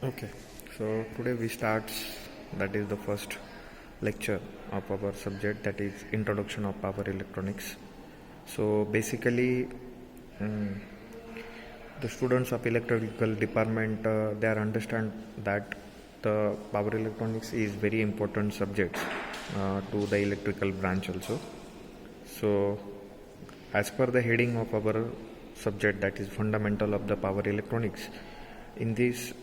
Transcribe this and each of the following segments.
Okay, so today we start, that is the first lecture of our subject, that is introduction of power electronics. So basically, um, the students of electrical department they are understand that the power electronics is very important subject to the electrical branch also. So as per the heading of our subject, that is fundamental of the power electronics, in this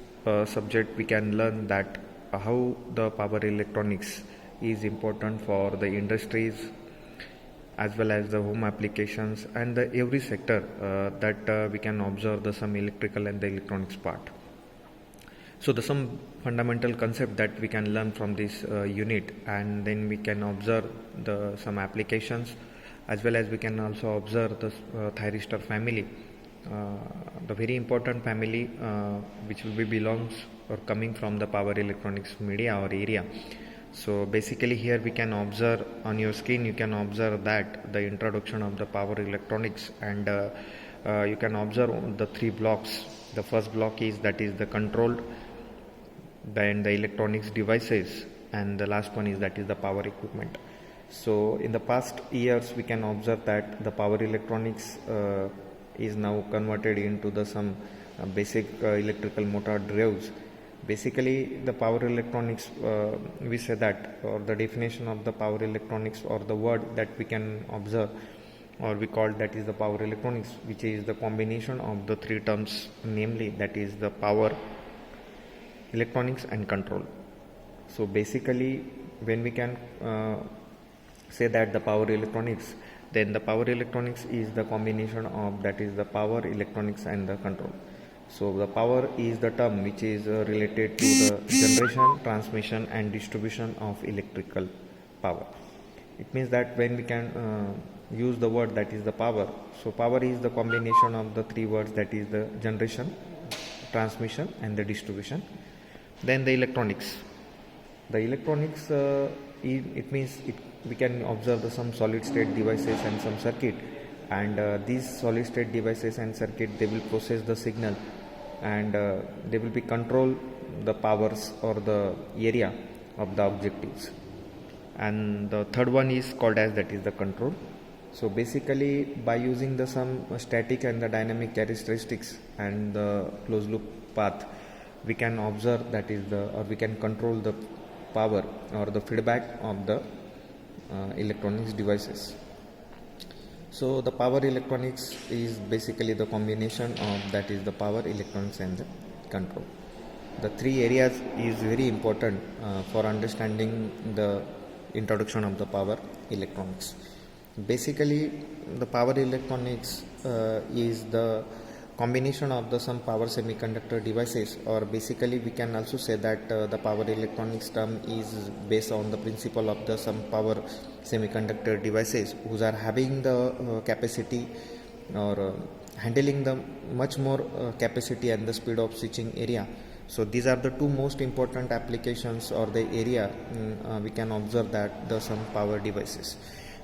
subject we can learn that how the power electronics is important for the industries as well as the home applications and the every sector that we can observe the some electrical and the electronics part. So the some fundamental concept that we can learn from this unit, and then we can observe the some applications as well as we can also observe the thyristor family, the very important family which will be belongs or coming from the power electronics media or area. So basically here we can observe on your screen, you can observe that the introduction of the power electronics, and you can observe the three blocks. The first block is that is the controlled, then the electronics devices, and the last one is that is the power equipment. So in the past years we can observe that the power electronics is now converted into the some basic electrical motor drives. Basically the power electronics, we say that, or the definition of the power electronics or the word that we can observe or we call that is the power electronics, which is the combination of the three terms, namely that is the power, electronics and control. So basically when we can say that the power electronics, then the power electronics is the combination of that is the power, electronics and the control. So the power is the term which is related to the generation, transmission and distribution of electrical power. It means that when we can use the word that is the power, so power is the combination of the three words, that is the generation, transmission and the distribution. Then the electronics. The electronics, it means we can observe some solid state devices and some circuit, and these solid state devices and circuit, they will process the signal, and they will be control the powers or the area of the objectives. And the third one is called as that is the control. So basically by using the some static and the dynamic characteristics and the closed loop path, we can observe that is the, or we can control the power or the feedback of the electronics devices. So the power electronics is basically the combination of that is the power, electronics and the control. The three areas is very important for understanding the introduction of the power electronics. Basically the power electronics is the combination of the some power semiconductor devices, or basically we can also say that the power electronics term is based on the principle of the some power semiconductor devices whose are having the capacity or handling the much more capacity and the speed of switching area. So these are the two most important applications or the area we can observe that the some power devices.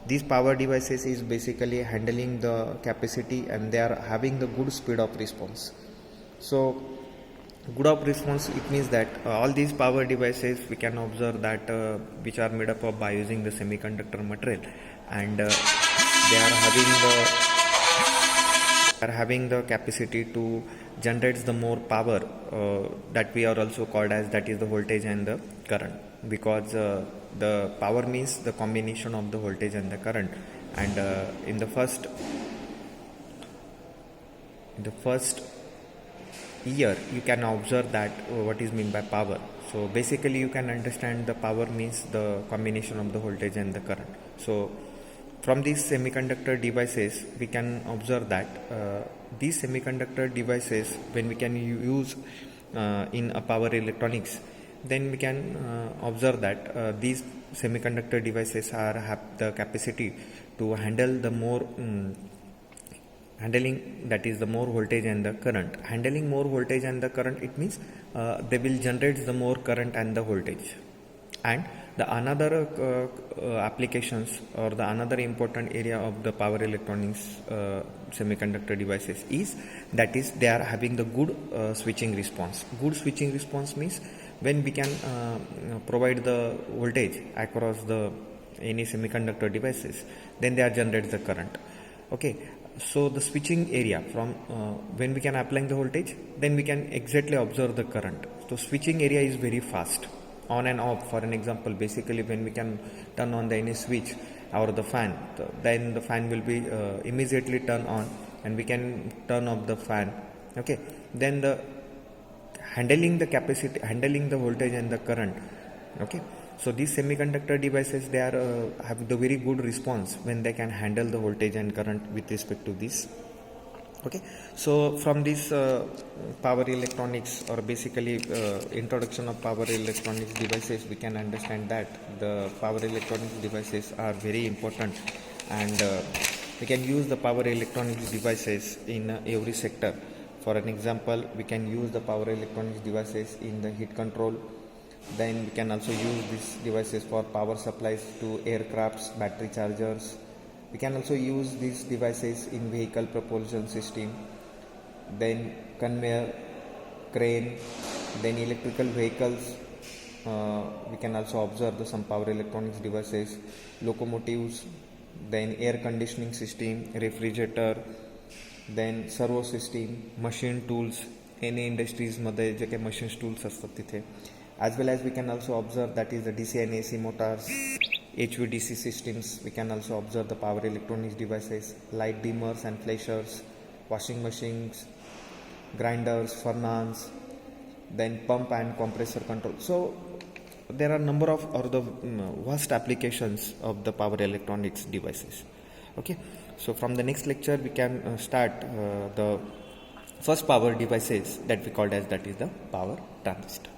These power devices is basically handling the capacity and they are having the good speed of response. So good of response, it means that all these power devices we can observe that which are made up of by using the semiconductor material, and they are having the capacity to generate the more power that we are also called as that is the voltage and the current, because the power means the combination of the voltage and the current, and in the first year you can observe that what is meant by power. So basically you can understand the power means the combination of the voltage and the current. So from these semiconductor devices we can observe that these semiconductor devices, when we can use in a power electronics, then we can observe that these semiconductor devices have the capacity to handle the more handling that is the more voltage and the current. Handling more voltage and the current, it means they will generate the more current and the voltage. And the another applications or the another important area of the power electronics semiconductor devices is that is they are having the good switching response. Good switching response means when we can provide the voltage across the any semiconductor devices, then they are generate the current. Okay, so the switching area from when we can apply the voltage, then we can exactly observe the current. So switching area is very fast, on and off. For an example, basically when we can turn on the any switch or the fan, then the fan will be immediately turn on, and we can turn off the fan. Okay, then the handling the capacity, handling the voltage and the current. Okay, so these semiconductor devices, they are have the very good response when they can handle the voltage and current with respect to this. Okay, so from this power electronics, or basically introduction of power electronics devices, we can understand that the power electronics devices are very important, and we can use the power electronics devices in every sector. For an example, we can use the power electronics devices in the heat control. Then we can also use these devices for power supplies to aircrafts, battery chargers. We can also use these devices in vehicle propulsion system, then conveyor, crane, then electrical vehicles. We can also observe some power electronics devices, locomotives, then air conditioning system, refrigerator, then servo system, machine tools, any industries मध्ये जे काही machines tools असतात तिथे. As well as we can also observe that is the DC and AC motors, HVDC systems. We can also observe the power electronics devices, light dimmers and flashers, washing machines, grinders, furnace, then pump and compressor control. So there are number of or the vast applications of the power electronics devices. Okay, so from the next lecture we can start the first power devices that we called as that is the power transistor.